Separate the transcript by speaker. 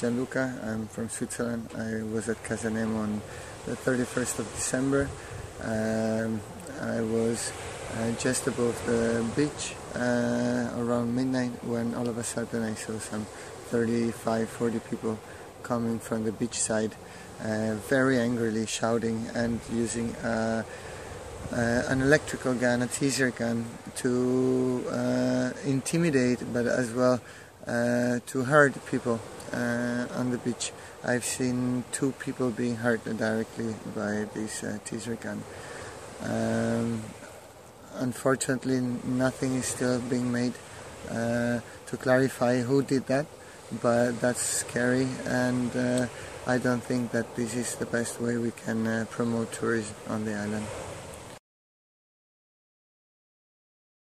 Speaker 1: is Luka. I'm from Switzerland. I was at Casanemo on the 31st of December. I was just above the beach around midnight when all of a sudden I saw some 35-40 people coming from the beach side, very angrily shouting and using an electrical gun, a teaser gun, to intimidate, but as well to hurt people on the beach. I've seen 2 people being hurt directly by this teaser gun. Unfortunately, nothing is still being made to clarify who did that, but that's scary, and I don't think that this is the best way we can promote tourism on the island.